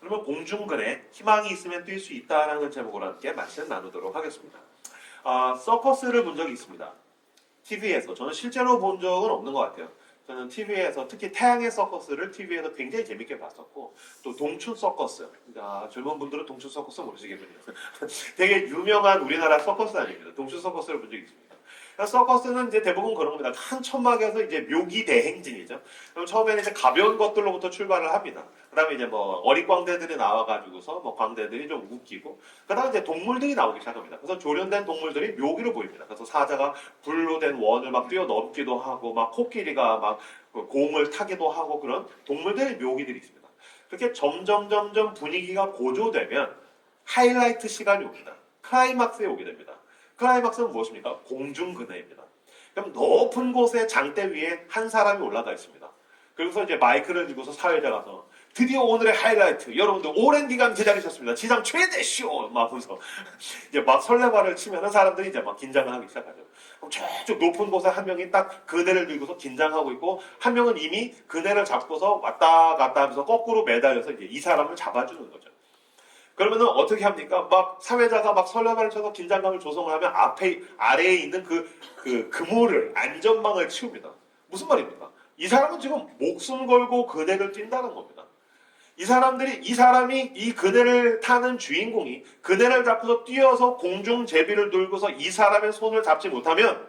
그러면 공중근에 희망이 있으면 뛸 수 있다라는 제목으로 함께 말씀 나누도록 하겠습니다. 서커스를 본 적이 있습니다. TV에서. 저는 실제로 본 적은 없는 것 같아요. 저는 TV에서 특히 태양의 서커스를 TV에서 굉장히 재밌게 봤었고, 또 동춘 서커스. 젊은 분들은 동춘 서커스 모르시겠군요. 되게 유명한 우리나라 서커스 아닙니다. 동춘 서커스를 본 적이 있습니다. 서커스는 이제 대부분 그런 겁니다. 한 천막에서 이제 묘기 대행진이죠. 그럼 처음에는 이제 가벼운 것들로부터 출발을 합니다. 그 다음에 이제 뭐 어릿광대들이 나와가지고서 뭐 광대들이 좀 웃기고, 그 다음에 이제 동물들이 나오기 시작합니다. 그래서 조련된 동물들이 묘기로 보입니다. 그래서 사자가 불로 된 원을 막 뛰어넘기도 하고, 막 코끼리가 막 공을 타기도 하고, 그런 동물들의 묘기들이 있습니다. 그렇게 점점 분위기가 고조되면 하이라이트 시간이 옵니다. 클라이막스에 오게 됩니다. 클라이막스는 무엇입니까? 공중근해입니다. 그럼 높은 곳에 장대 위에 한 사람이 올라가 있습니다. 그래서 이제 마이크를 들고서 사회자 가서 드디어 오늘의 하이라이트, 여러분들 오랜 기간 기다리셨습니다. 지상 최대 쇼! 막 하면서 이제 막 설레발을 치면은 사람들이 이제 막 긴장을 하기 시작하죠. 그럼 저쪽 높은 곳에 한 명이 딱 그네를 들고서 긴장하고 있고, 한 명은 이미 그네를 잡고서 왔다 갔다 하면서 거꾸로 매달려서 이제 이 사람을 잡아주는 거죠. 그러면은 어떻게 합니까? 막 사회자가 막 설레발을 쳐서 긴장감을 조성을 하면 아래에 있는 그물을, 안전망을 치웁니다. 무슨 말입니까? 이 사람은 지금 목숨 걸고 그네를 뛴다는 겁니다. 이 사람이 이 그네를 타는 주인공이 그네를 잡고서 뛰어서 공중 제비를 들고서 이 사람의 손을 잡지 못하면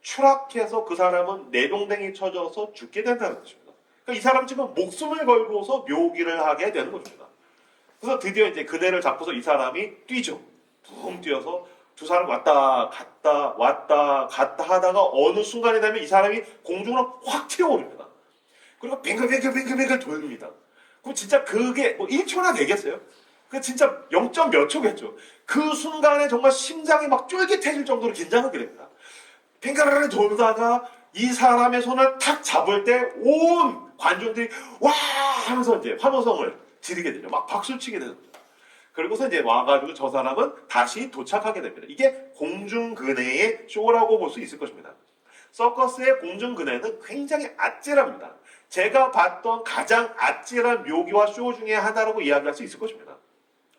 추락해서 그 사람은 내동댕이 쳐져서 죽게 된다는 것입니다. 그러니까 이 사람 지금 목숨을 걸고서 묘기를 하게 되는 것입니다. 그래서 드디어 이제 그네를 잡고서 이 사람이 뛰죠. 붕 뛰어서 두 사람 왔다 갔다 하다가 어느 순간이 되면 이 사람이 공중으로 확 튀어오릅니다. 그리고 뱅글뱅글 돌립니다. 그럼 진짜 그게 뭐 1초나 되겠어요? 그 진짜 0. 몇 초겠죠. 그 순간에 정말 심장이 막 쫄깃해질 정도로 긴장하게 됩니다. 뱅글뱅글 돌다가 이 사람의 손을 탁 잡을 때 온 관중들이 와 하면서 이제 환호성을 지르게 되죠. 막 박수 치게 되는 거죠. 그리고서 이제 와가지고 저 사람은 다시 도착하게 됩니다. 이게 공중근해의 쇼라고 볼 수 있을 것입니다. 서커스의 공중근해는 굉장히 아찔합니다. 제가 봤던 가장 아찔한 묘기와 쇼 중에 하나라고 이야기할 수 있을 것입니다.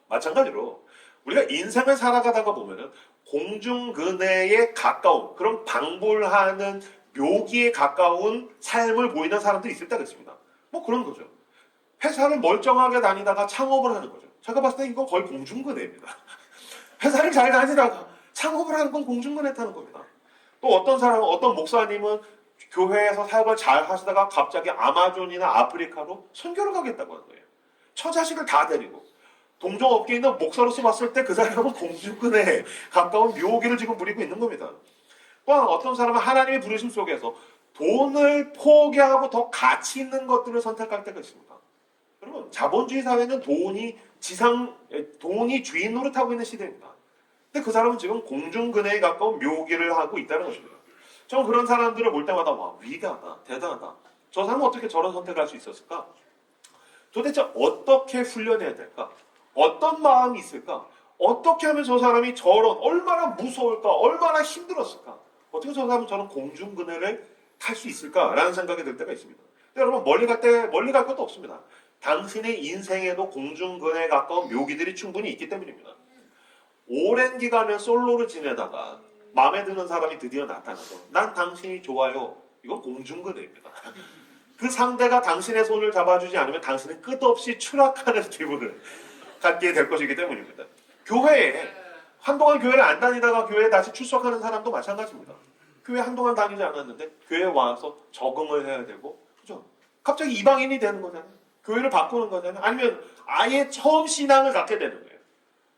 마찬가지로 우리가 인생을 살아가다가 보면은 공중근해에 가까운 그런 방불하는 묘기에 가까운 삶을 보이는 사람들이 있을 때가 있습니다. 뭐 그런 거죠. 회사를 멀쩡하게 다니다가 창업을 하는 거죠. 제가 봤을 때 이건 거의 공중근해입니다. 회사를 잘 다니다가 창업을 하는 건 공중근해 타는 겁니다. 또 어떤 목사님은 교회에서 사역을 잘 하시다가 갑자기 아마존이나 아프리카로 선교를 가겠다고 하는 거예요. 처자식을 다 데리고. 동종업계에 있는 목사로서 봤을 때 그 사람은 공중근해에 가까운 묘기를 지금 부리고 있는 겁니다. 또한 어떤 사람은 하나님의 부르심 속에서 돈을 포기하고 더 가치 있는 것들을 선택할 때가 있습니다. 여러분, 자본주의 사회는 돈이 주인 노릇하고 있는 시대입니다. 근데 그 사람은 지금 공중근해에 가까운 묘기를 하고 있다는 것입니다. 저는 그런 사람들을 볼 때마다 와, 위대하다, 대단하다. 저 사람은 어떻게 저런 선택을 할 수 있었을까? 도대체 어떻게 훈련해야 될까? 어떤 마음이 있을까? 어떻게 하면 저 사람이 얼마나 무서울까? 얼마나 힘들었을까? 어떻게 저 사람은 저런 공중근해를 탈 수 있을까라는 생각이 들 때가 있습니다. 근데 여러분, 멀리 갈 것도 없습니다. 당신의 인생에도 공중근해에 가까운 묘기들이 충분히 있기 때문입니다. 오랜 기간을 솔로를 지내다가 마음에 드는 사람이 드디어 나타나서 난 당신이 좋아요. 이건 공중근해입니다. 그 상대가 당신의 손을 잡아주지 않으면 당신은 끝없이 추락하는 기분을 갖게 될 것이기 때문입니다. 한동안 교회를 안 다니다가 교회에 다시 출석하는 사람도 마찬가지입니다. 교회 한동안 다니지 않았는데 교회에 와서 적응을 해야 되고, 그죠? 갑자기 이방인이 되는 거잖아요. 교회를 바꾸는 거잖아요. 아니면 아예 처음 신앙을 갖게 되는 거예요.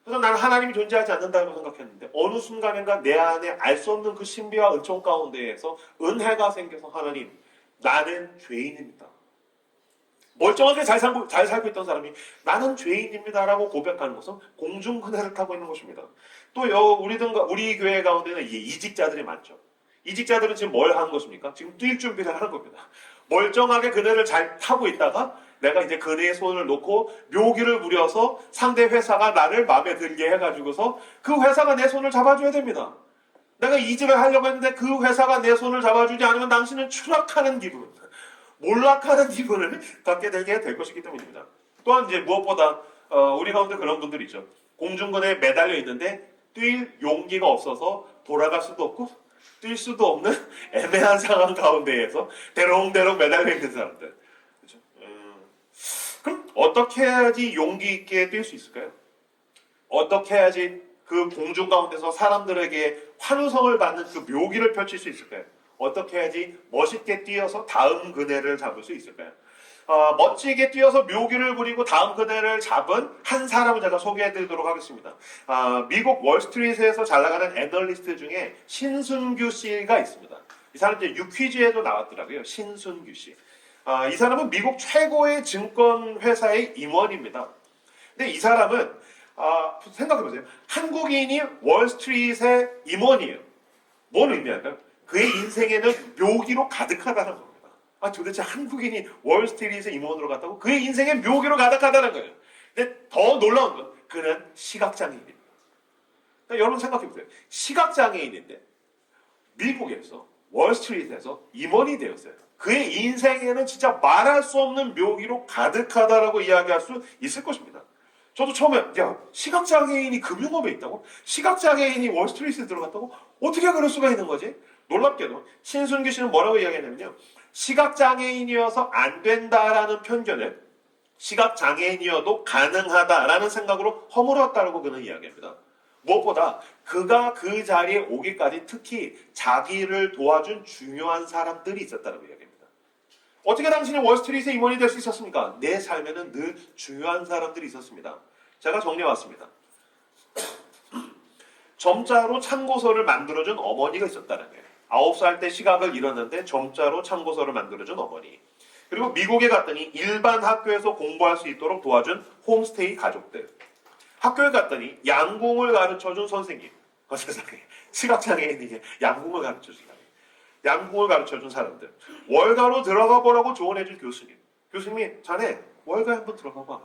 그래서 나는 하나님이 존재하지 않는다고 생각했는데 어느 순간인가 내 안에 알 수 없는 그 신비와 은총 가운데에서 은혜가 생겨서 하나님, 나는 죄인입니다. 멀쩡하게 잘 살고 있던 사람이 나는 죄인입니다라고 고백하는 것은 공중근해를 타고 있는 것입니다. 또 우리 교회 가운데는 이직자들이 많죠. 이직자들은 지금 뭘 하는 것입니까? 지금 뛸 준비를 하는 겁니다. 멀쩡하게 그네를 잘 타고 있다가 내가 이제 그네에 손을 놓고 묘기를 부려서 상대 회사가 나를 마음에 들게 해가지고서 그 회사가 내 손을 잡아줘야 됩니다. 내가 이직을 하려고 했는데 그 회사가 내 손을 잡아주지 않으면 당신은 추락하는 기분, 몰락하는 기분을 갖게 되게 될 것이기 때문입니다. 또한 이제 무엇보다 우리 가운데 그런 분들이 있죠. 공중근에 매달려 있는데 뛸 용기가 없어서 돌아갈 수도 없고 뛸 수도 없는 애매한 상황 가운데에서 대롱대롱 매달려 있는 사람들. 그렇죠? 그럼 어떻게 해야지 용기 있게 뛸 수 있을까요? 어떻게 해야지 그 공중 가운데서 사람들에게 환호성을 받는 그 묘기를 펼칠 수 있을까요? 어떻게 해야지 멋있게 뛰어서 다음 그네를 잡을 수 있을까요? 멋지게 뛰어서 묘기를 부리고 다음 그네를 잡은 한 사람을 제가 소개해드리도록 하겠습니다. 미국 월스트리트에서 잘 나가는 애널리스트 중에 신순규 씨가 있습니다. 이 사람 이제 유퀴즈에도 나왔더라고요. 신순규 씨. 이 사람은 미국 최고의 증권 회사의 임원입니다. 근데 이 사람은 생각해보세요. 한국인이 월스트리트의 임원이에요. 뭔 의미할까요? 그의 인생에는 묘기로 가득하다는 겁니다. 도대체 한국인이 월스트리트의 임원으로 갔다고? 그의 인생에 묘기로 가득하다는 거예요. 근데 더 놀라운 건 그는 시각장애인입니다. 그러니까 여러분 생각해보세요. 시각장애인인데 미국에서 월스트리트에서 임원이 되었어요. 그의 인생에는 진짜 말할 수 없는 묘기로 가득하다라고 이야기할 수 있을 것입니다. 저도 처음에 시각장애인이 금융업에 있다고? 시각장애인이 월스트리트에 들어갔다고? 어떻게 그럴 수가 있는 거지? 놀랍게도 신순규 씨는 뭐라고 이야기했냐면요. 시각장애인이어서 안 된다라는 편견을 시각장애인이어도 가능하다라는 생각으로 허물었다라고 그는 이야기합니다. 무엇보다 그가 그 자리에 오기까지 특히 자기를 도와준 중요한 사람들이 있었다고 이야기합니다. 어떻게 당신이 월스트리트의 임원이 될 수 있었습니까? 내 삶에는 늘 중요한 사람들이 있었습니다. 제가 정리해왔습니다. 점자로 참고서를 만들어준 어머니가 있었다는 거예요. 9살 때 시각을 잃었는데 점자로 참고서를 만들어준 어머니. 그리고 미국에 갔더니 일반 학교에서 공부할 수 있도록 도와준 홈스테이 가족들. 학교에 갔더니 양궁을 가르쳐준 선생님. 세상에 시각장애인에게 양궁을 가르쳐준다. 양궁을 가르쳐준 사람들. 월가로 들어가 보라고 조언해준 교수님. 교수님이 자네 월가에 한번 들어가 봐.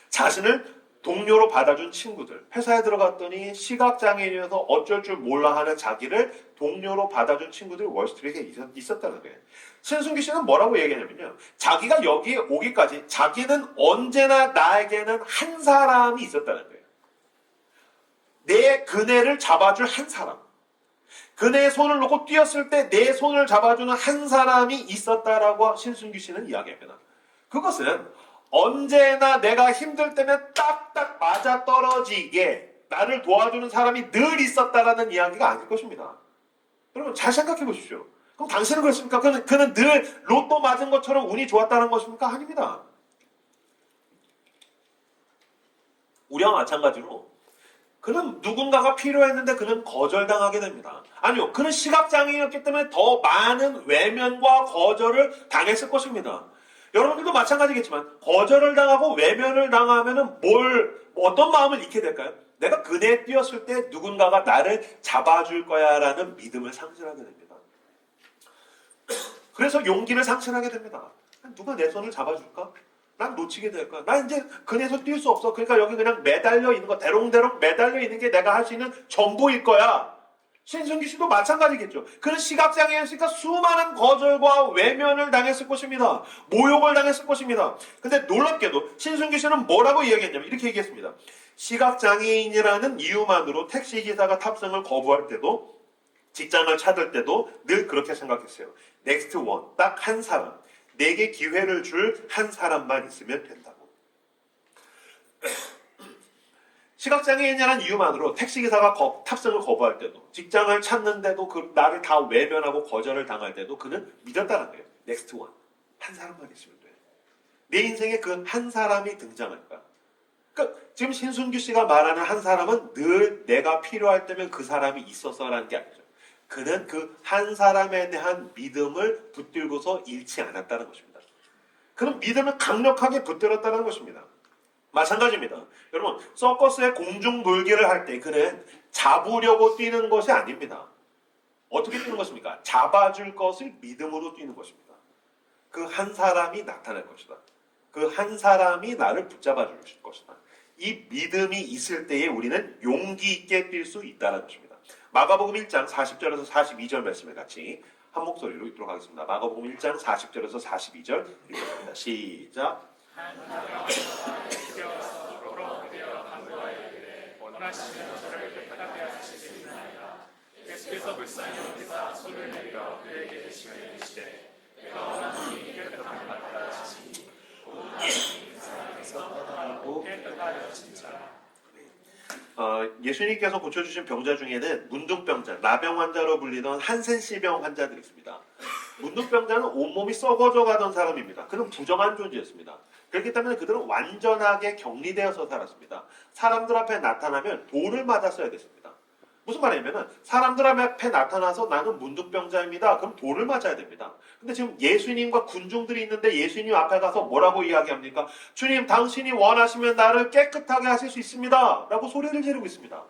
자신을 동료로 받아준 친구들. 회사에 들어갔더니 시각장애인이어서 어쩔 줄 몰라 하는 자기를 동료로 받아준 친구들이 월스트리트에 있었다는 거예요. 신순기 씨는 뭐라고 얘기하냐면요. 자기가 여기에 오기까지 자기는 언제나 나에게는 한 사람이 있었다는 거예요. 내 그네를 잡아줄 한 사람. 그네의 손을 놓고 뛰었을 때 내 손을 잡아주는 한 사람이 있었다라고 신순규 씨는 이야기합니다. 그것은 언제나 내가 힘들 때면 딱딱 맞아떨어지게 나를 도와주는 사람이 늘 있었다라는 이야기가 아닐 것입니다. 여러분 잘 생각해 보십시오. 그럼 당신은 그렇습니까? 그는 늘 로또 맞은 것처럼 운이 좋았다는 것입니까? 아닙니다. 우리와 마찬가지로 그는 누군가가 필요했는데 그는 거절당하게 됩니다. 아니요. 그는 시각장애인이었기 때문에 더 많은 외면과 거절을 당했을 것입니다. 여러분들도 마찬가지겠지만 거절을 당하고 외면을 당하면 어떤 마음을 잃게 될까요? 내가 그네에 뛰었을 때 누군가가 나를 잡아줄 거야 라는 믿음을 상실하게 됩니다. 그래서 용기를 상실하게 됩니다. 누가 내 손을 잡아줄까? 난 놓치게 될 거야. 난 이제 그네에서 뛸 수 없어. 그러니까 여기 그냥 매달려 있는 거, 대롱대롱 매달려 있는 게 내가 할 수 있는 전부일 거야. 신승기 씨도 마찬가지겠죠. 그는 시각장애였으니까 수많은 거절과 외면을 당했을 것입니다. 모욕을 당했을 것입니다. 근데 놀랍게도 신승기 씨는 뭐라고 이야기했냐면 이렇게 얘기했습니다. 시각장애인이라는 이유만으로 택시기사가 탑승을 거부할 때도 직장을 찾을 때도 늘 그렇게 생각했어요. 넥스트 원, 딱 한 사람. 내게 기회를 줄 한 사람만 있으면 된다고. 시각장애인이라는 이유만으로 택시기사가 탑승을 거부할 때도 직장을 찾는데도 나를 다 외면하고 거절을 당할 때도 그는 믿었다는 거예요. 넥스트 원. 한 사람만 있으면 돼. 내 인생에 그 한 사람이 등장할 거야. 그러니까 지금 신순규 씨가 말하는 한 사람은 늘 내가 필요할 때면 그 사람이 있어서라는 게 아니죠. 그는 그 한 사람에 대한 믿음을 붙들고서 잃지 않았다는 것입니다. 그는 믿음을 강력하게 붙들었다는 것입니다. 마찬가지입니다. 여러분, 서커스의 공중돌기를 할 때 그는 잡으려고 뛰는 것이 아닙니다. 어떻게 뛰는 것입니까? 잡아줄 것을 믿음으로 뛰는 것입니다. 그 한 사람이 나타날 것이다. 그 한 사람이 나를 붙잡아 줄 것이다. 이 믿음이 있을 때에 우리는 용기 있게 뛸 수 있다는 것입니다. 마가복음 1장 40절에서 42절 말씀을 같이 한 목소리로 읽도록 하겠습니다. 마가복음 1장 40절에서 42절 읽겠습니다. 시작. 원하시는 저를 깨끗하게 하시겠나이다. 예수께서 불쌍히 여기사 손을 내밀어 그에게 대시며 이르시되 내가 원하노니 깨끗함을 받으라 하시니 온 하나님이 사랑에서 떠나고 깨끗하여 진짜. 예수님께서 고쳐주신 병자 중에는 문둥병자, 나병 환자로 불리던 한센시병 환자들이 있습니다. 문둥병자는 온몸이 썩어져 가던 사람입니다. 그는 부정한 존재였습니다. 그렇기 때문에 그들은 완전하게 격리되어서 살았습니다. 사람들 앞에 나타나면 돌을 맞았어야 됐습니다. 무슨 말이냐면 사람들 앞에 나타나서 나는 문둥병자입니다. 그럼 돌을 맞아야 됩니다. 근데 지금 예수님과 군중들이 있는데 예수님 앞에 가서 뭐라고 이야기합니까? 주님, 당신이 원하시면 나를 깨끗하게 하실 수 있습니다. 라고 소리를 지르고 있습니다.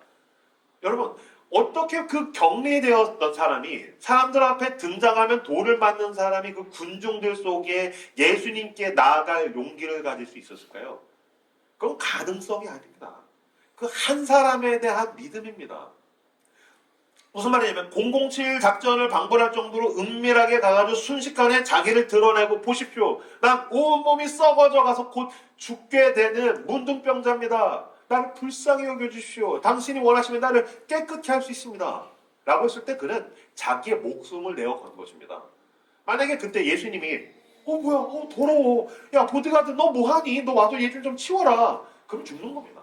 여러분, 어떻게 그 격리되었던 사람이 사람들 앞에 등장하면 돌을 맞는 사람이 그 군중들 속에 예수님께 나아갈 용기를 가질 수 있었을까요? 그건 가능성이 아닙니다. 그 한 사람에 대한 믿음입니다. 무슨 말이냐면 007 작전을 방불할 정도로 은밀하게 가가지고 순식간에 자기를 드러내고 보십시오. 난 온몸이 썩어져 가서 곧 죽게 되는 문둥병자입니다. 나를 불쌍히 여겨주십시오. 당신이 원하시면 나를 깨끗게 할 수 있습니다. 라고 했을 때 그는 자기의 목숨을 내어 건 것입니다. 만약에 그때 예수님이 뭐야 더러워. 야 보디가드 너 뭐하니? 너 와서 얘 좀 치워라. 그럼 죽는 겁니다.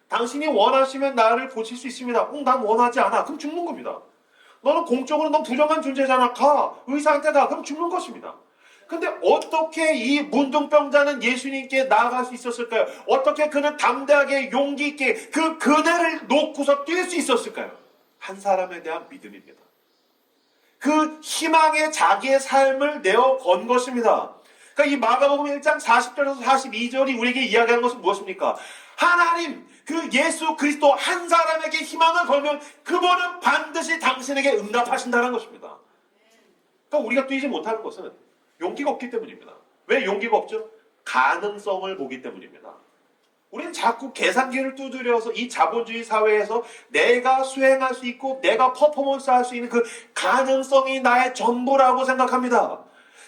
당신이 원하시면 나를 고칠 수 있습니다. 난 원하지 않아. 그럼 죽는 겁니다. 너는 공적으로 넌 부정한 존재잖아. 가. 의사한테 가. 그럼 죽는 것입니다. 근데 어떻게 이 문둥병자는 예수님께 나아갈 수 있었을까요? 어떻게 그는 담대하게 용기 있게 그 그네를 놓고서 뛸 수 있었을까요? 한 사람에 대한 믿음입니다. 그 희망에 자기의 삶을 내어 건 것입니다. 그러니까 이 마가복음 1장 40절에서 42절이 우리에게 이야기하는 것은 무엇입니까? 하나님, 그 예수 그리스도 한 사람에게 희망을 걸면 그분은 반드시 당신에게 응답하신다는 것입니다. 그러니까 우리가 뛰지 못하는 것은 용기가 없기 때문입니다. 왜 용기가 없죠? 가능성을 보기 때문입니다. 우리는 자꾸 계산기를 두드려서 이 자본주의 사회에서 내가 수행할 수 있고 내가 퍼포먼스 할 수 있는 그 가능성이 나의 전부라고 생각합니다.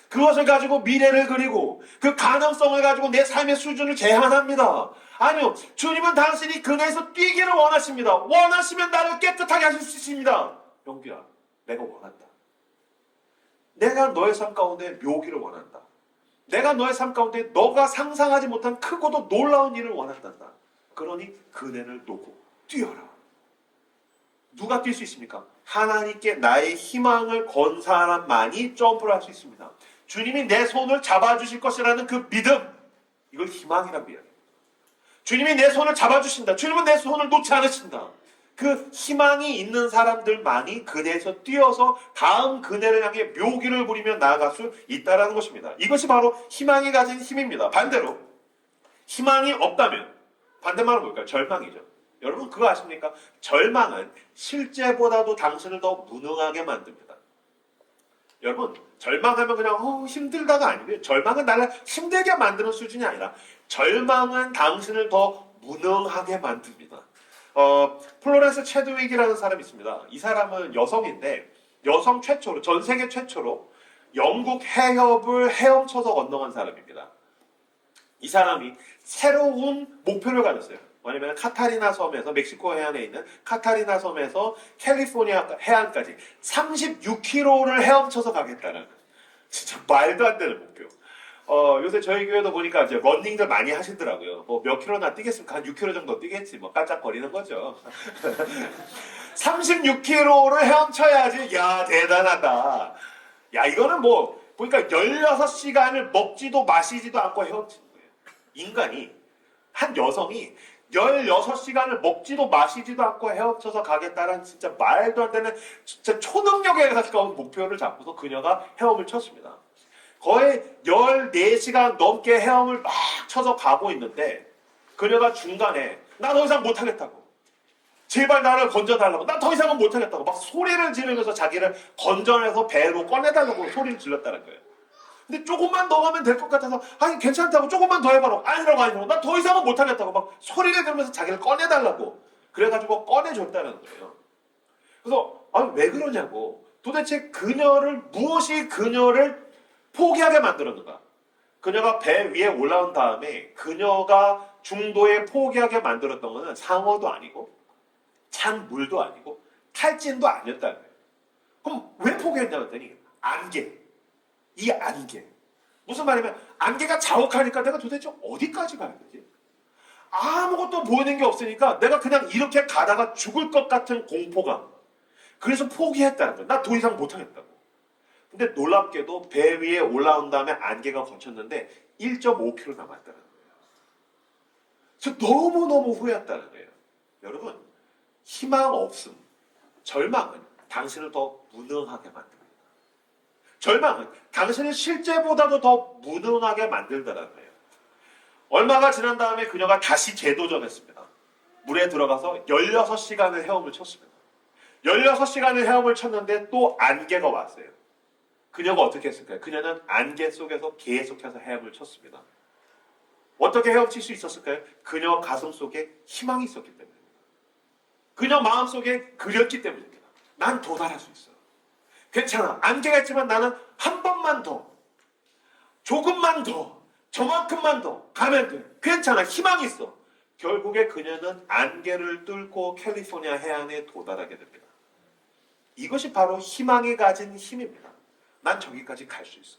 그것을 가지고 미래를 그리고 그 가능성을 가지고 내 삶의 수준을 제한합니다. 아니요. 주님은 당신이 그네에서 뛰기를 원하십니다. 원하시면 나를 깨끗하게 하실 수 있습니다. 영규야, 내가 원한다. 내가 너의 삶 가운데 묘기를 원한다. 내가 너의 삶 가운데 너가 상상하지 못한 크고도 놀라운 일을 원한단다. 그러니 그네를 놓고 뛰어라. 누가 뛸 수 있습니까? 하나님께 나의 희망을 건 사람만이 점프를 할 수 있습니다. 주님이 내 손을 잡아주실 것이라는 그 믿음, 이걸 희망이라고 이야기합니다. 주님이 내 손을 잡아주신다. 주님은 내 손을 놓지 않으신다. 그 희망이 있는 사람들만이 그네에서 뛰어서 다음 그네를 향해 묘기를 부리며 나아갈 수 있다는 것입니다. 이것이 바로 희망이 가진 힘입니다. 반대로 희망이 없다면 반대말은 뭘까요? 절망이죠. 여러분 그거 아십니까? 절망은 실제보다도 당신을 더 무능하게 만듭니다. 여러분 절망하면 그냥 힘들다가 아니고요. 절망은 나를 힘들게 만드는 수준이 아니라 절망은 당신을 더 무능하게 만듭니다. 플로렌스 체드윅이라는 사람이 있습니다. 이 사람은 여성인데 여성 최초로 전 세계 최초로 영국 해협을 헤엄쳐서 건너간 사람입니다. 이 사람이 새로운 목표를 가졌어요. 뭐냐면 카타리나 섬에서 멕시코 해안에 있는 카타리나 섬에서 캘리포니아 해안까지 36km를 헤엄쳐서 가겠다는 진짜 말도 안 되는 목표. 요새 저희 교회도 보니까 이제 러닝들 많이 하시더라고요. 뭐 몇 킬로나 뛰겠습니까? 한 6km 정도 뛰겠지. 뭐 깜짝거리는 거죠. 36km를 헤엄쳐야지. 야, 대단하다. 야, 이거는 뭐 보니까 16시간을 먹지도 마시지도 않고 헤엄치는 거예요. 인간이 한 여성이 16시간을 먹지도 마시지도 않고 헤엄쳐서 가겠다는 진짜 말도 안 되는 진짜 초능력에 가까운 목표를 잡고서 그녀가 헤엄을 쳤습니다. 거의 14시간 넘게 헤엄을 막 쳐서 가고 있는데 그녀가 중간에 나 더 이상 못하겠다고 제발 나를 건져달라고 나 더 이상은 못하겠다고 막 소리를 지르면서 자기를 건져내서 배로 꺼내달라고 소리를 질렀다는 거예요. 근데 조금만 더 가면 될 것 같아서 아니 괜찮다고 조금만 더 해봐라. 아니라고 나 더 이상은 못하겠다고 막 소리를 지르면서 자기를 꺼내달라고 그래가지고 꺼내줬다는 거예요. 그래서 아니 왜 그러냐고 도대체 그녀를 무엇이 그녀를 포기하게 만들었는가? 그녀가 배 위에 올라온 다음에 그녀가 중도에 포기하게 만들었던 것은 상어도 아니고 찬 물도 아니고 탈진도 아니었다는 거예요. 그럼 왜 포기했냐고 했더니 안개. 이 안개. 무슨 말이냐면 안개가 자욱하니까 내가 도대체 어디까지 가야 되지? 아무것도 보이는 게 없으니까 내가 그냥 이렇게 가다가 죽을 것 같은 공포감. 그래서 포기했다는 거예요. 나 더 이상 못하겠다고. 근데 놀랍게도 배 위에 올라온 다음에 안개가 걷혔는데 1.5km 남았다는 거예요. 그래서 너무너무 후회했다는 거예요. 여러분, 희망 없음, 절망은 당신을 더 무능하게 만듭니다. 절망은 당신을 실제보다도 더 무능하게 만들더라는 거예요. 얼마가 지난 다음에 그녀가 다시 재도전했습니다. 물에 들어가서 16시간을 헤엄을 쳤습니다. 16시간을 헤엄을 쳤는데 또 안개가 왔어요. 그녀가 어떻게 했을까요? 그녀는 안개 속에서 계속해서 헤엄을 쳤습니다. 어떻게 헤엄칠 수 있었을까요? 그녀 가슴 속에 희망이 있었기 때문입니다. 그녀 마음 속에 그렸기 때문입니다. 난 도달할 수 있어. 괜찮아. 안개가 있지만 나는 한 번만 더, 조금만 더, 저만큼만 더 가면 돼. 괜찮아. 희망이 있어. 결국에 그녀는 안개를 뚫고 캘리포니아 해안에 도달하게 됩니다. 이것이 바로 희망이 가진 힘입니다. 난 저기까지 갈 수 있어.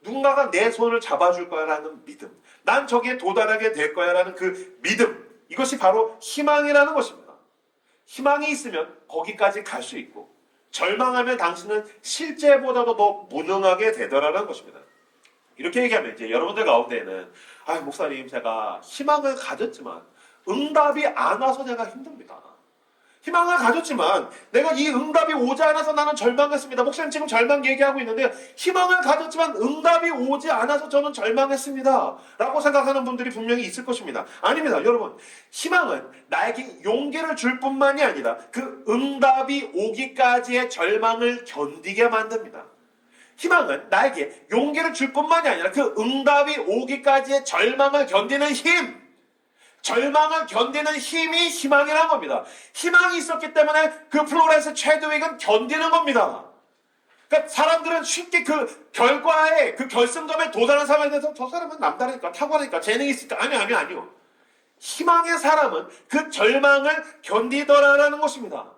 누군가가 내 손을 잡아줄 거야라는 믿음. 난 저기에 도달하게 될 거야라는 그 믿음. 이것이 바로 희망이라는 것입니다. 희망이 있으면 거기까지 갈 수 있고 절망하면 당신은 실제보다도 더 무능하게 되더라는 것입니다. 이렇게 얘기하면 이제 여러분들 가운데에는 목사님 제가 희망을 가졌지만 응답이 안 와서 제가 힘듭니다. 희망을 가졌지만 내가 이 응답이 오지 않아서 나는 절망했습니다. 목사님 지금 절망 얘기하고 있는데 희망을 가졌지만 응답이 오지 않아서 저는 절망했습니다. 라고 생각하는 분들이 분명히 있을 것입니다. 아닙니다. 여러분, 희망은 나에게 용기를 줄 뿐만이 아니라 그 응답이 오기까지의 절망을 견디게 만듭니다. 희망은 나에게 용기를 줄 뿐만이 아니라 그 응답이 오기까지의 절망을 견디는 힘, 절망을 견디는 힘이 희망이라는 겁니다. 희망이 있었기 때문에 그 플로렌스 체드윅은 견디는 겁니다. 그러니까 사람들은 쉽게 그 결과에 그 결승점에 도달한 사람에 대해서 저 사람은 남다르니까 탁월하니까 재능이 있으니까 아니요. 희망의 사람은 그 절망을 견디더라라는 것입니다.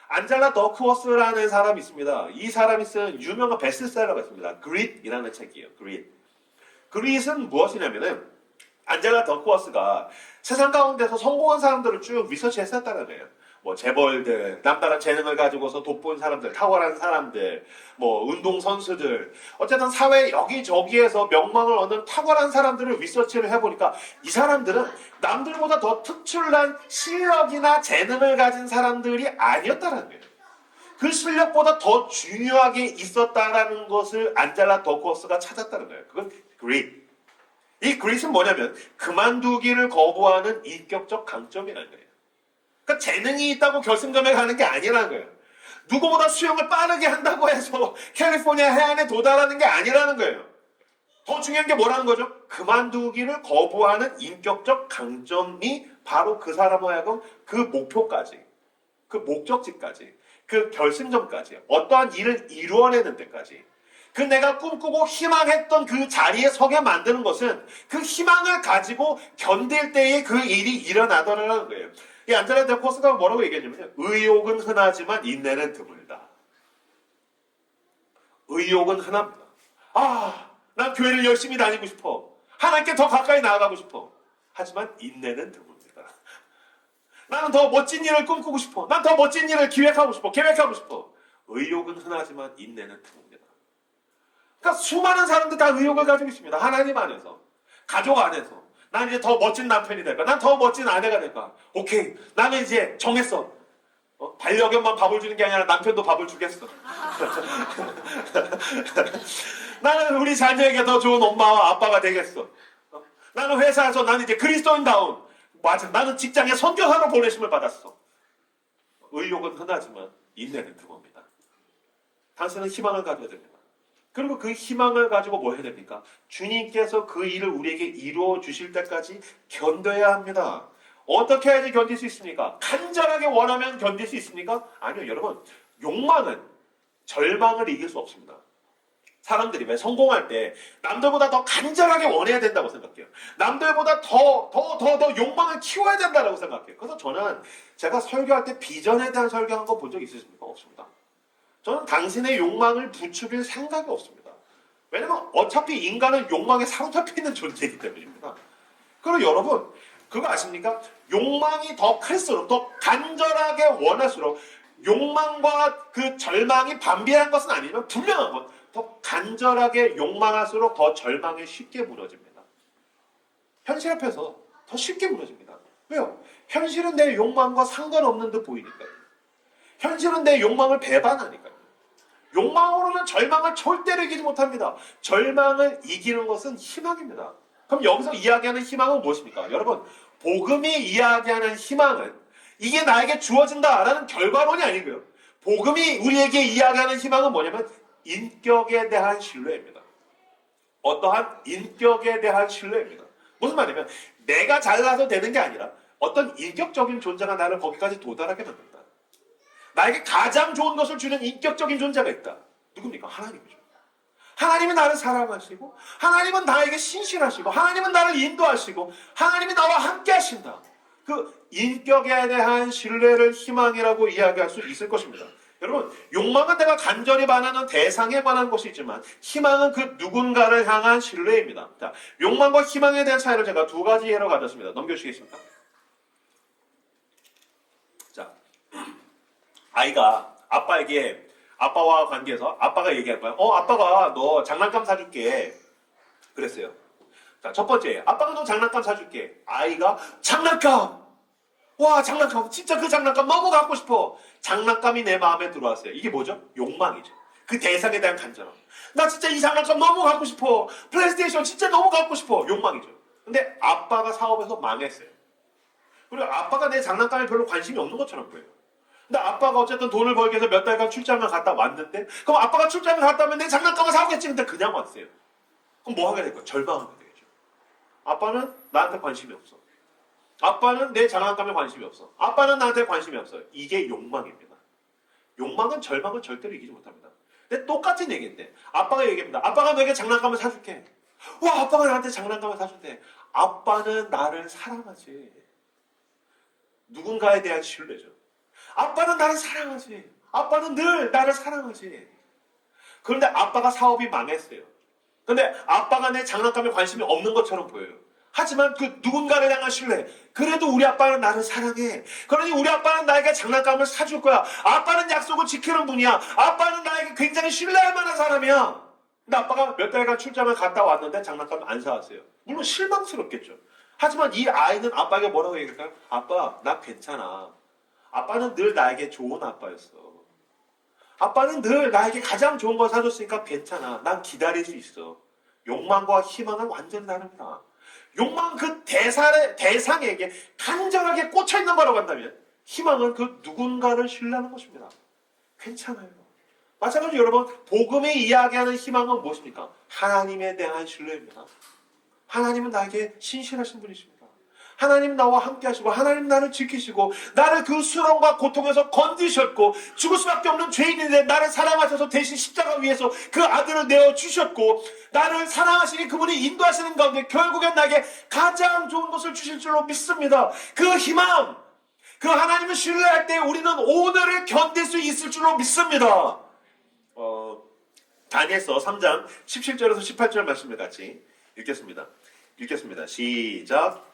안젤라 더크워스라는 사람이 있습니다. 이 사람이 쓴 유명한 베스트셀러가 있습니다. 그릿이라는 책이에요. 그릿은 무엇이냐면은 안젤라 더크워스가 세상 가운데서 성공한 사람들을 쭉 리서치했었다는 거예요. 뭐 재벌들, 남다른 재능을 가지고서 돋보인 사람들, 탁월한 사람들, 뭐 운동선수들, 어쨌든 사회 여기저기에서 명망을 얻는 탁월한 사람들을 리서치를 해보니까 이 사람들은 남들보다 더 특출난 실력이나 재능을 가진 사람들이 아니었다는 거예요. 그 실력보다 더 중요하게 있었다라는 것을 안젤라 더크워스가 찾았다는 거예요. 그건 그릿. 이 그릿은 뭐냐면 그만두기를 거부하는 인격적 강점이라는 거예요. 그러니까 재능이 있다고 결승점에 가는 게 아니라는 거예요. 누구보다 수영을 빠르게 한다고 해서 캘리포니아 해안에 도달하는 게 아니라는 거예요. 더 중요한 게 뭐라는 거죠? 그만두기를 거부하는 인격적 강점이 바로 그 사람을 하여금 그 목표까지, 그 목적지까지, 그 결승점까지, 어떠한 일을 이루어내는 데까지 그 내가 꿈꾸고 희망했던 그 자리에 서게 만드는 것은 그 희망을 가지고 견딜 때에 그 일이 일어나더라는 거예요. 이 안젤라 더크워스가 뭐라고 얘기했냐면 의욕은 흔하지만 인내는 드물다. 의욕은 흔합니다. 난 교회를 열심히 다니고 싶어. 하나님께 더 가까이 나아가고 싶어. 하지만 인내는 드뭅니다. 나는 더 멋진 일을 꿈꾸고 싶어. 난 더 멋진 일을 계획하고 싶어. 의욕은 흔하지만 인내는 드뭅니다. 그러니까 수많은 사람들 다 의욕을 가지고 있습니다. 하나님 안에서, 가족 안에서. 난 이제 더 멋진 남편이 될까? 난 더 멋진 아내가 될까? 오케이. 나는 이제 정했어. 반려견만 밥을 주는 게 아니라 남편도 밥을 주겠어. 나는 우리 자녀에게 더 좋은 엄마와 아빠가 되겠어. 나는 회사에서 나는 이제 그리스도인다운. 맞아. 나는 직장에 선교사로 보내심을 받았어. 의욕은 흔하지만 인내는 드뭅니다. 당신은 희망을 가져야 됩니다. 그리고 그 희망을 가지고 뭐 해야 됩니까? 주님께서 그 일을 우리에게 이루어 주실 때까지 견뎌야 합니다. 어떻게 해야지 견딜 수 있습니까? 간절하게 원하면 견딜 수 있습니까? 아니요, 여러분. 욕망은 절망을 이길 수 없습니다. 사람들이 왜 성공할 때 남들보다 더 간절하게 원해야 된다고 생각해요. 남들보다 더 욕망을 키워야 된다고 생각해요. 그래서 저는 제가 설교할 때 비전에 대한 설교한 거 본 적 있으십니까? 없습니다. 저는 당신의 욕망을 부추길 생각이 없습니다. 왜냐면 어차피 인간은 욕망에 사로잡혀 있는 존재이기 때문입니다. 그리고 여러분 그거 아십니까? 욕망이 더 클수록 더 간절하게 원할수록 욕망과 그 절망이 반비례한 것은 아니지만 분명한 건 더 간절하게 욕망할수록 더 절망에 쉽게 무너집니다. 현실 앞에서 더 쉽게 무너집니다. 왜요? 현실은 내 욕망과 상관없는 듯 보이니까요. 현실은 내 욕망을 배반하니까요. 욕망으로는 절망을 절대로 이기지 못합니다. 절망을 이기는 것은 희망입니다. 그럼 여기서 이야기하는 희망은 무엇입니까? 여러분, 복음이 이야기하는 희망은 이게 나에게 주어진다라는 결과론이 아니고요. 복음이 우리에게 이야기하는 희망은 뭐냐면 인격에 대한 신뢰입니다. 어떠한 인격에 대한 신뢰입니다. 무슨 말이냐면 내가 잘나서 되는 게 아니라 어떤 인격적인 존재가 나를 거기까지 도달하게 만든다. 나에게 가장 좋은 것을 주는 인격적인 존재가 있다. 누굽니까? 하나님이죠. 하나님은 나를 사랑하시고 하나님은 나에게 신실하시고 하나님은 나를 인도하시고 하나님이 나와 함께 하신다. 그 인격에 대한 신뢰를 희망이라고 이야기할 수 있을 것입니다. 여러분, 욕망은 내가 간절히 바라는 대상에 관한 것이 있지만 희망은 그 누군가를 향한 신뢰입니다. 자, 욕망과 희망에 대한 차이를 제가 두 가지 예로 가졌습니다. 넘겨주시겠습니까? 자, 아이가 아빠와 관계에서 아빠가 얘기할 거야. 아빠가 너 장난감 사줄게. 그랬어요. 자, 첫 번째, 아빠가 너 장난감 사줄게. 아이가 장난감! 와, 장난감! 진짜 그 장난감 너무 갖고 싶어! 장난감이 내 마음에 들어왔어요. 이게 뭐죠? 욕망이죠. 그 대상에 대한 간절함. 나 진짜 이 장난감 너무 갖고 싶어! 플레이스테이션 진짜 너무 갖고 싶어! 욕망이죠. 근데 아빠가 사업에서 망했어요. 그리고 아빠가 내 장난감에 별로 관심이 없는 것처럼 보여요. 근데 아빠가 어쨌든 돈을 벌기 위해서 몇 달간 출장을 갔다 왔는데 그럼 아빠가 출장을 갔다 오면 내 장난감을 사오겠지. 근데 그냥 왔어요. 그럼 뭐 하게 될까요? 절망하게 되겠죠. 아빠는 나한테 관심이 없어. 아빠는 내 장난감에 관심이 없어. 아빠는 나한테 관심이 없어요. 이게 욕망입니다. 욕망은 절망을 절대로 이기지 못합니다. 근데 똑같은 얘기인데 아빠가 얘기합니다. 아빠가 너에게 장난감을 사줄게. 와, 아빠가 나한테 장난감을 사준대. 아빠는 나를 사랑하지. 누군가에 대한 신뢰죠. 아빠는 나를 사랑하지. 아빠는 늘 나를 사랑하지. 그런데 아빠가 사업이 망했어요. 그런데 아빠가 내 장난감에 관심이 없는 것처럼 보여요. 하지만 그 누군가를 향한 신뢰. 그래도 우리 아빠는 나를 사랑해. 그러니 우리 아빠는 나에게 장난감을 사줄 거야. 아빠는 약속을 지키는 분이야. 아빠는 나에게 굉장히 신뢰할 만한 사람이야. 근데 아빠가 몇 달간 출장을 갔다 왔는데 장난감 안 사왔어요. 물론 실망스럽겠죠. 하지만 이 아이는 아빠에게 뭐라고 얘기할까요? 아빠, 나 괜찮아. 아빠는 늘 나에게 좋은 아빠였어. 아빠는 늘 나에게 가장 좋은 걸 사줬으니까 괜찮아. 난 기다릴 수 있어. 욕망과 희망은 완전히 다릅니다. 욕망은 그 대상에게 간절하게 꽂혀있는 거라고 한다면 희망은 그 누군가를 신뢰하는 것입니다. 괜찮아요. 마찬가지로 여러분, 복음이 이야기하는 희망은 무엇입니까? 하나님에 대한 신뢰입니다. 하나님은 나에게 신실하신 분이십니다. 하나님 나와 함께 하시고 하나님 나를 지키시고 나를 그 수렁과 고통에서 건지셨고 죽을 수밖에 없는 죄인인데 나를 사랑하셔서 대신 십자가 위에서 그 아들을 내어주셨고 나를 사랑하시니 그분이 인도하시는 가운데 결국엔 나에게 가장 좋은 것을 주실 줄로 믿습니다. 그 희망, 그 하나님을 신뢰할 때 우리는 오늘을 견딜 수 있을 줄로 믿습니다. 다니엘서 3장 17절에서 18절 말씀을 같이 읽겠습니다. 시작.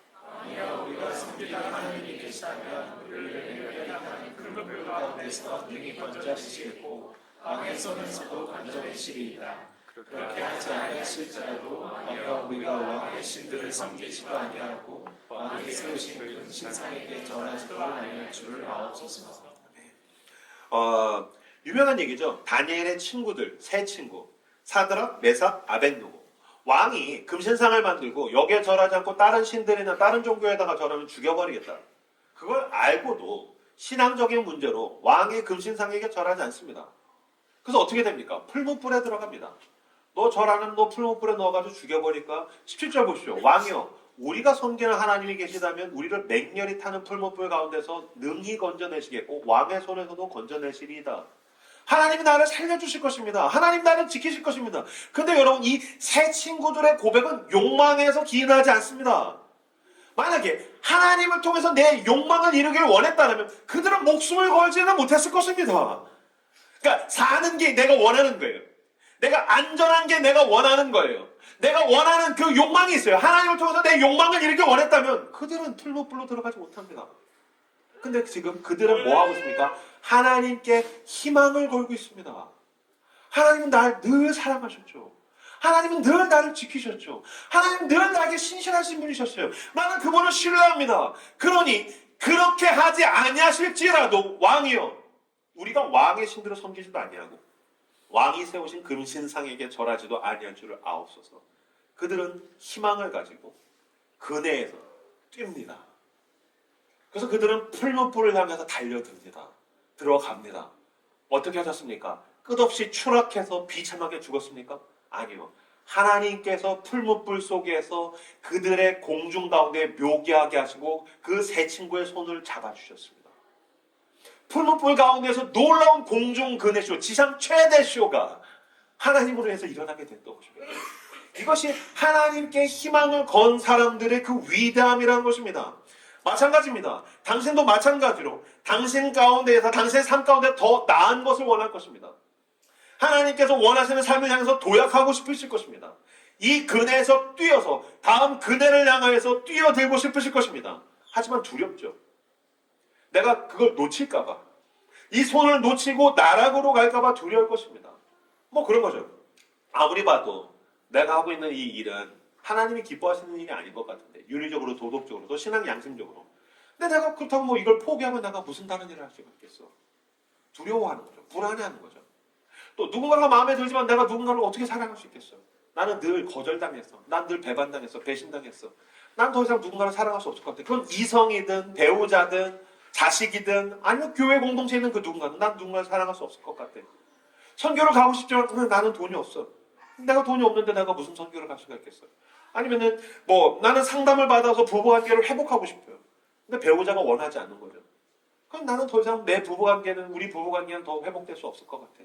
아니요, 우리가 섬기는 하나님이 계시다면 우리를 회개하는 그물 가운데서 능히 건져주시겠고 왕에서는서도 건져내시리이다. 그렇게 하지 아니하실지라도 아니요, 우리가 왕의 신들을 섬기지도 아니하고 왕이 세우신 그 신상에게 절하지도 아니할 줄을 아옵소서. 유명한 얘기죠. 다니엘의 친구들, 세 친구 사드락, 메삭, 아벳느고. 왕이 금신상을 만들고 여기에 절하지 않고 다른 신들이나 다른 종교에다가 절하면 죽여버리겠다. 그걸 알고도 신앙적인 문제로 왕이 금신상에게 절하지 않습니다. 그래서 어떻게 됩니까? 풀무불에 들어갑니다. 너 절하는 너 풀무불에 넣어가지고 죽여버릴까? 17절 보십시오. 왕이여, 우리가 섬기는 하나님이 계시다면 우리를 맹렬히 타는 풀무불 가운데서 능히 건져내시겠고 왕의 손에서도 건져내시리이다. 하나님이 나를 살려주실 것입니다. 하나님 나를 지키실 것입니다. 근데 여러분, 이 세 친구들의 고백은 욕망에서 기인하지 않습니다. 만약에 하나님을 통해서 내 욕망을 이루기를 원했다면 그들은 목숨을 걸지는 못했을 것입니다. 그러니까 사는 게 내가 원하는 거예요. 내가 안전한 게 내가 원하는 거예요. 내가 원하는 그 욕망이 있어요. 하나님을 통해서 내 욕망을 이루기 원했다면 그들은 풀무불로 들어가지 못합니다. 근데 지금 그들은 뭐 하고 있습니까? 하나님께 희망을 걸고 있습니다. 하나님은 나를 늘 사랑하셨죠. 하나님은 늘 나를 지키셨죠. 하나님은 늘 나에게 신실하신 분이셨어요. 나는 그분을 신뢰합니다. 그러니 그렇게 하지 아니하실지라도 왕이요, 우리가 왕의 신들을 섬기지도 아니하고 왕이 세우신 금신상에게 절하지도 아니할 줄을 아옵소서. 그들은 희망을 가지고 그네에서 뜁니다. 그래서 그들은 풀무불을 향해서 달려듭니다. 들어갑니다. 어떻게 하셨습니까? 끝없이 추락해서 비참하게 죽었습니까? 아니요. 하나님께서 풀무불 속에서 그들의 공중 가운데 묘기하게 하시고 그 세 친구의 손을 잡아주셨습니다. 풀무불 가운데서 놀라운 공중 근해쇼, 지상 최대 쇼가 하나님으로 해서 일어나게 됐던 것입니다. 이것이 하나님께 희망을 건 사람들의 그 위대함이라는 것입니다. 마찬가지입니다. 당신도 마찬가지로 당신 가운데에서 당신의 삶 가운데 더 나은 것을 원할 것입니다. 하나님께서 원하시는 삶을 향해서 도약하고 싶으실 것입니다. 이 근해에서 뛰어서 다음 근해를 향하여서 뛰어들고 싶으실 것입니다. 하지만 두렵죠. 내가 그걸 놓칠까봐, 이 손을 놓치고 나락으로 갈까봐 두려울 것입니다. 뭐 그런 거죠. 아무리 봐도 내가 하고 있는 이 일은 하나님이 기뻐하시는 일이 아닌 것 같은데, 윤리적으로, 도덕적으로, 또 신앙 양심적으로. 근데 내가 그렇다고 뭐 이걸 포기하면 내가 무슨 다른 일을 할 수가 있겠어? 두려워하는 거죠. 불안해하는 거죠. 또 누군가가 마음에 들지만 내가 누군가를 어떻게 사랑할 수 있겠어? 나는 늘 거절당했어. 난 늘 배반당했어. 배신당했어. 난 더 이상 누군가를 사랑할 수 없을 것 같아. 그건 이성이든 배우자든 자식이든 아니면 교회 공동체에 있는 그 누군가는 난 누군가를 사랑할 수 없을 것 같아. 선교를 가고 싶지만 나는 돈이 없어. 내가 돈이 없는데 내가 무슨 선교를 갈 수가 있겠어? 아니면은 뭐 나는 상담을 받아서 부부관계를 회복하고 싶어요. 근데 배우자가 원하지 않는 거죠. 그럼 나는 더 이상 내 부부관계는, 우리 부부관계는 더 회복될 수 없을 것 같아.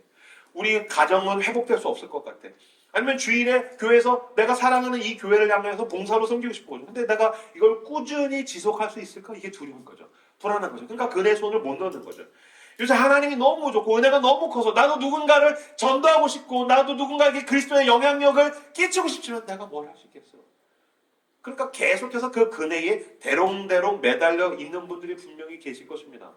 우리 가정은 회복될 수 없을 것 같아. 아니면 주일에 교회에서 내가 사랑하는 이 교회를 향해서 봉사로 섬기고 싶은 거죠. 근데 내가 이걸 꾸준히 지속할 수 있을까? 이게 두려운 거죠. 불안한 거죠. 그러니까 그네 손을 못 넣는 거죠. 요새 하나님이 너무 좋고 은혜가 너무 커서 나도 누군가를 전도하고 싶고 나도 누군가에게 그리스도의 영향력을 끼치고 싶지만 내가 뭘 할 수 있겠어? 그러니까 계속해서 그 근해에 대롱대롱 매달려 있는 분들이 분명히 계실 것입니다.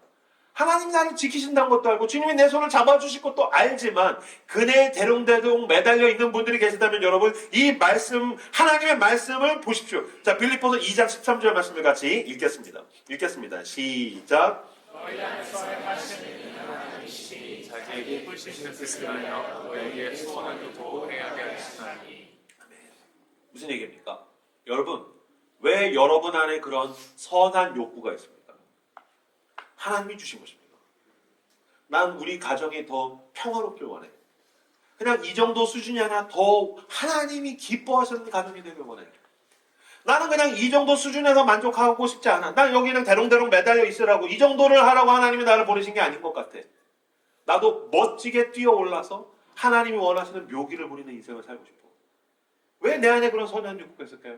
하나님이 나를 지키신다는 것도 알고 주님이 내 손을 잡아주실 것도 알지만 그네에 대롱대롱 매달려 있는 분들이 계시다면 여러분, 이 말씀, 하나님의 말씀을 보십시오. 자, 빌립보서 2장 13절 말씀을 같이 읽겠습니다. 시작. 너희 안에서 행하시는 하나님이시니 자기에게 기쁘신 뜻을 하여 너희에게 소원을 두고 행하게 하시나니. 무슨 얘기입니까? 여러분, 왜 여러분 안에 그런 선한 욕구가 있습니까? 하나님이 주신 것입니다. 난 우리 가정이 더 평화롭길 원해. 그냥 이 정도 수준이 아니라 더 하나님이 기뻐하시는 가정이 되길 원해. 나는 그냥 이 정도 수준에서 만족하고 싶지 않아. 난 여기는 대롱대롱 매달려 있으라고, 이 정도를 하라고 하나님이 나를 보내신 게 아닌 것 같아. 나도 멋지게 뛰어올라서 하나님이 원하시는 묘기를 부리는 인생을 살고 싶어. 왜 내 안에 그런 선한 욕구가 있을까요?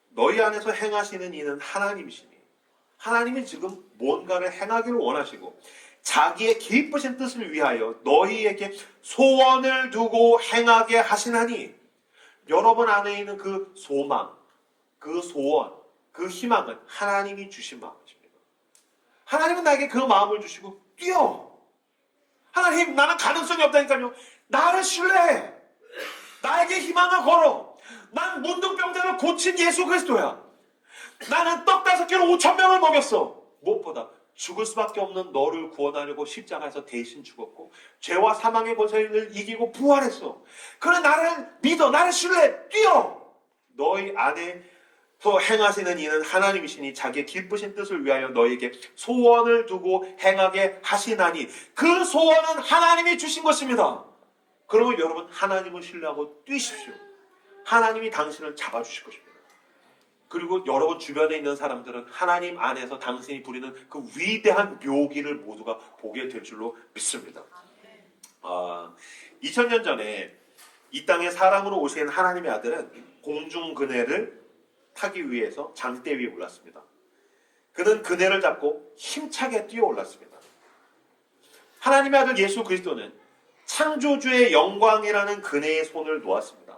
너희 안에서 행하시는 이는 하나님이시니 하나님이 지금 뭔가를 행하기를 원하시고 자기의 기쁘신 뜻을 위하여 너희에게 소원을 두고 행하게 하시나니, 여러분 안에 있는 그 소망, 그 소원, 그 희망은 하나님이 주신 마음이십니다. 하나님은 나에게 그 마음을 주시고 뛰어. 하나님, 나는 가능성이 없다니까요. 나를 신뢰해. 나에게 희망을 걸어. 난 문둥병자를 고친 예수 그리스도야. 나는 떡 5개로 5,000명을 먹였어. 무엇보다 죽을 수밖에 없는 너를 구원하려고 십자가에서 대신 죽었고 죄와 사망의 권세를 이기고 부활했어. 그래, 나를 믿어. 나를 신뢰해. 뛰어. 너희 안에서 행하시는 이는 하나님이시니 자기의 기쁘신 뜻을 위하여 너희에게 소원을 두고 행하게 하시나니, 그 소원은 하나님이 주신 것입니다. 그러면 여러분, 하나님을 신뢰하고 뛰십시오. 하나님이 당신을 잡아주실 것입니다. 그리고 여러분 주변에 있는 사람들은 하나님 안에서 당신이 부리는 그 위대한 묘기를 모두가 보게 될 줄로 믿습니다. 2000년 전에 이 땅에 사람으로 오신 하나님의 아들은 공중 그네를 타기 위해서 장대 위에 올랐습니다. 그는 그네를 잡고 힘차게 뛰어 올랐습니다. 하나님의 아들 예수 그리스도는 창조주의 영광이라는 그네의 손을 놓았습니다.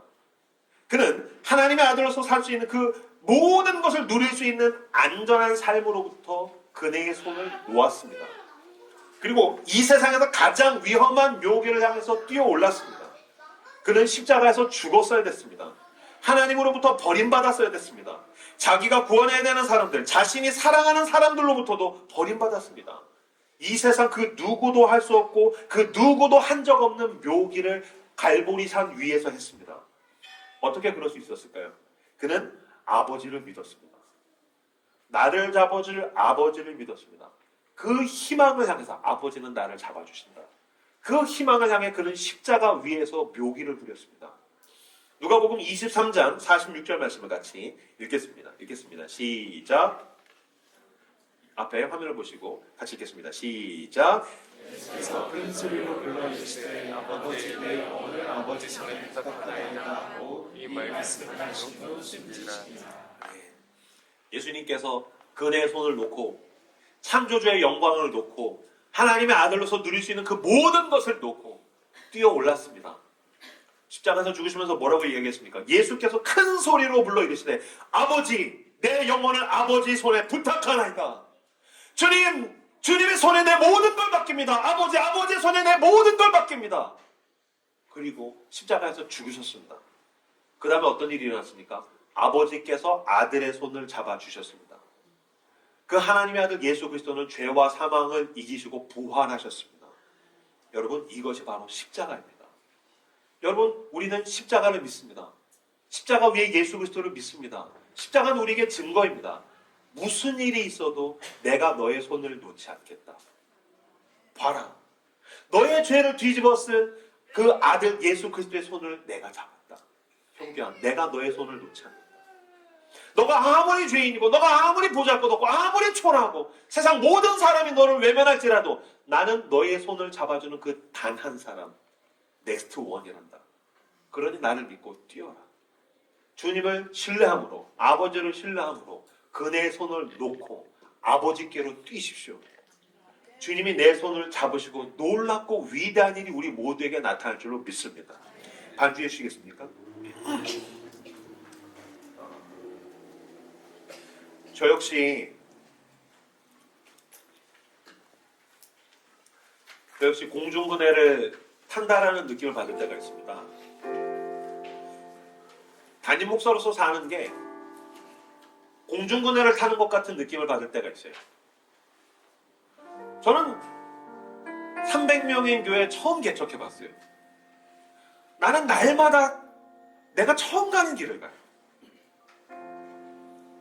그는 하나님의 아들로서 살 수 있는 그 모든 것을 누릴 수 있는 안전한 삶으로부터 그네의 손을 놓았습니다. 그리고 이 세상에서 가장 위험한 묘기를 향해서 뛰어 올랐습니다. 그는 십자가에서 죽었어야 됐습니다. 하나님으로부터 버림받았어야 됐습니다. 자기가 구원해야 되는 사람들, 자신이 사랑하는 사람들로부터도 버림받았습니다. 이 세상 그 누구도 할 수 없고 그 누구도 한 적 없는 묘기를 갈보리산 위에서 했습니다. 어떻게 그럴 수 있었을까요? 그는 아버지를 믿었습니다. 나를 잡아줄 아버지를 믿었습니다. 그 희망을 향해서 아버지는 나를 잡아주신다. 그 희망을 향해 그는 십자가 위에서 묘기를 부렸습니다. 누가복음 23장 46절 말씀을 같이 읽겠습니다. 시작. 앞에 화면을 보시고 같이 읽겠습니다. 시작. 그래서 큰 소리로 불러이르시되 아버지 내 영혼을 아버지 손에 부탁하나이다 하고 이 말씀을 하신 후 숨지시니라. 예수님께서 그네의 손을 놓고 창조주의 영광을 놓고 하나님의 아들로서 누릴 수 있는 그 모든 것을 놓고 뛰어 올랐습니다. 십자가에서 죽으시면서 뭐라고 이야기했습니까? 예수께서 큰 소리로 불러 이르시되 아버지 내 영혼을 아버지 손에 부탁하나이다. 주님의 손에 내 모든 걸 맡깁니다. 아버지 손에 내 모든 걸 맡깁니다. 그리고 십자가에서 죽으셨습니다. 그 다음에 어떤 일이 일어났습니까? 아버지께서 아들의 손을 잡아주셨습니다. 그 하나님의 아들 예수 그리스도는 죄와 사망을 이기시고 부활하셨습니다. 여러분 이것이 바로 십자가입니다. 여러분 우리는 십자가를 믿습니다. 십자가 위에 예수 그리스도를 믿습니다. 십자가는 우리에게 증거입니다. 무슨 일이 있어도 내가 너의 손을 놓지 않겠다. 봐라. 너의 죄를 뒤집어 쓴 그 아들 예수 그리스도의 손을 내가 잡았다. 형제야, 내가 너의 손을 놓지 않는다. 너가 아무리 죄인이고 너가 아무리 보잘것없고 아무리 초라하고 세상 모든 사람이 너를 외면할지라도 나는 너의 손을 잡아주는 그 단 한 사람 넥스트 원이란다. 그러니 나를 믿고 뛰어라. 주님을 신뢰함으로 아버지를 신뢰함으로 그네의 손을 놓고 아버지께로 뛰십시오. 주님이 내 손을 잡으시고 놀랍고 위대한 일이 우리 모두에게 나타날 줄로 믿습니다. 반주해 주시겠습니까? 저 역시 공중그네를 탄다라는 느낌을 받을 때가 있습니다. 담임 목사로서 사는 게 공중그네를 타는 것 같은 느낌을 받을 때가 있어요. 저는 300명인 교회 처음 개척해봤어요. 나는 날마다 내가 처음 가는 길을 가요.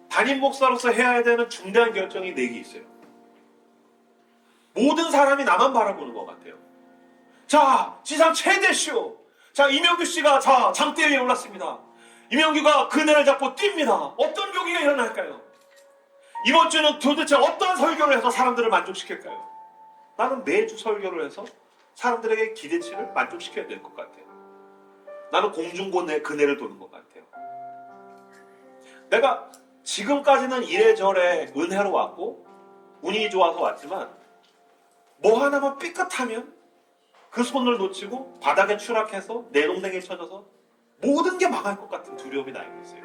담임 목사로서 해야 되는 중대한 결정이 4개 있어요. 모든 사람이 나만 바라보는 것 같아요. 자, 지상 최대 쇼. 자, 이명규 씨가 장대 위에 올랐습니다. 이명규가 그네를 잡고 뜁니다. 어떤 묘기가 일어날까요? 이번 주는 도대체 어떤 설교를 해서 사람들을 만족시킬까요? 나는 매주 설교를 해서 사람들에게 기대치를 만족시켜야 될 것 같아요. 나는 그네를 도는 것 같아요. 내가 지금까지는 이래저래 은혜로 왔고 운이 좋아서 왔지만 뭐 하나만 삐끗하면 그 손을 놓치고 바닥에 추락해서 내동댕이에 쳐져서 모든 게 망할 것 같은 두려움이 나에게 있어요.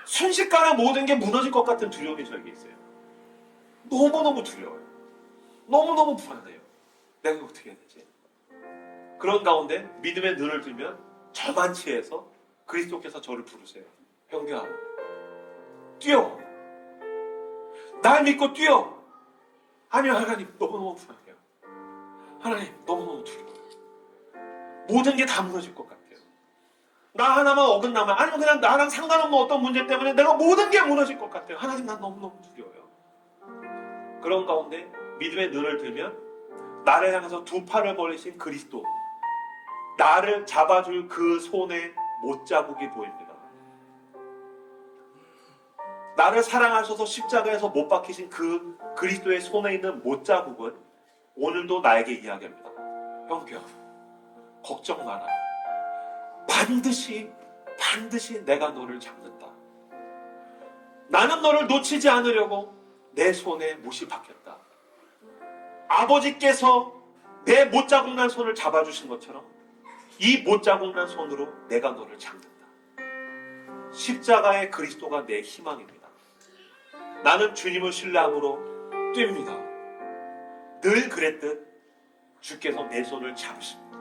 순식간에 모든 게 무너질 것 같은 두려움이 저에게 있어요. 너무너무 두려워요. 너무너무 불안해요. 내가 어떻게 해야 되지? 그런 가운데 믿음의 눈을 뜨면 저만치에서 그리스도께서 저를 부르세요. 형제야, 뛰어. 날 믿고 뛰어. 아니요, 하나님 너무너무 불안해요. 하나님 너무너무 두려워요. 모든 게 다 무너질 것 같아요. 나 하나만 어긋나면 아니면 그냥 나랑 상관없는 어떤 문제 때문에 내가 모든 게 무너질 것 같아요. 하나님 난 너무너무 두려워요. 그런 가운데 믿음의 눈을 들면 나를 향해서 두 팔을 벌리신 그리스도, 나를 잡아줄 그 손에 못자국이 보입니다. 나를 사랑하셔서 십자가에서 못 박히신 그 그리스도의 손에 있는 못자국은 오늘도 나에게 이야기합니다. 형편, 걱정 마라. 반드시 내가 너를 잡는다. 나는 너를 놓치지 않으려고 내 손에 못이 박혔다. 아버지께서 내 못자국난 손을 잡아주신 것처럼 이 못자국난 손으로 내가 너를 잡는다. 십자가의 그리스도가 내 희망입니다. 나는 주님을 신뢰함으로 뜁니다. 늘 그랬듯 주께서 내 손을 잡으십니다.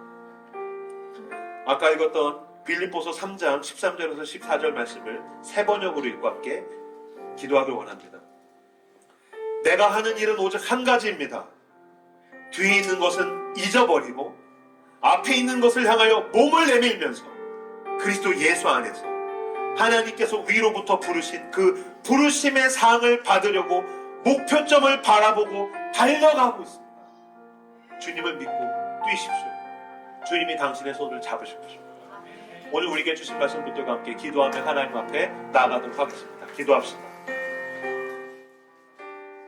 아까 읽었던 빌립보서 3장 13절에서 14절 말씀을 새 번역으로 읽고 함께 기도하길 원합니다. 내가 하는 일은 오직 한 가지입니다. 뒤에 있는 것은 잊어버리고 앞에 있는 것을 향하여 몸을 내밀면서 그리스도 예수 안에서 하나님께서 위로부터 부르신 그 부르심의 상을 받으려고 목표점을 바라보고 달려가고 있습니다. 주님을 믿고 뛰십시오. 주님이 당신의 손을 잡으실 것입니다. 오늘 우리에게 주신 말씀 분들과 함께 기도하며 하나님 앞에 나아가도록 하겠습니다. 기도합시다.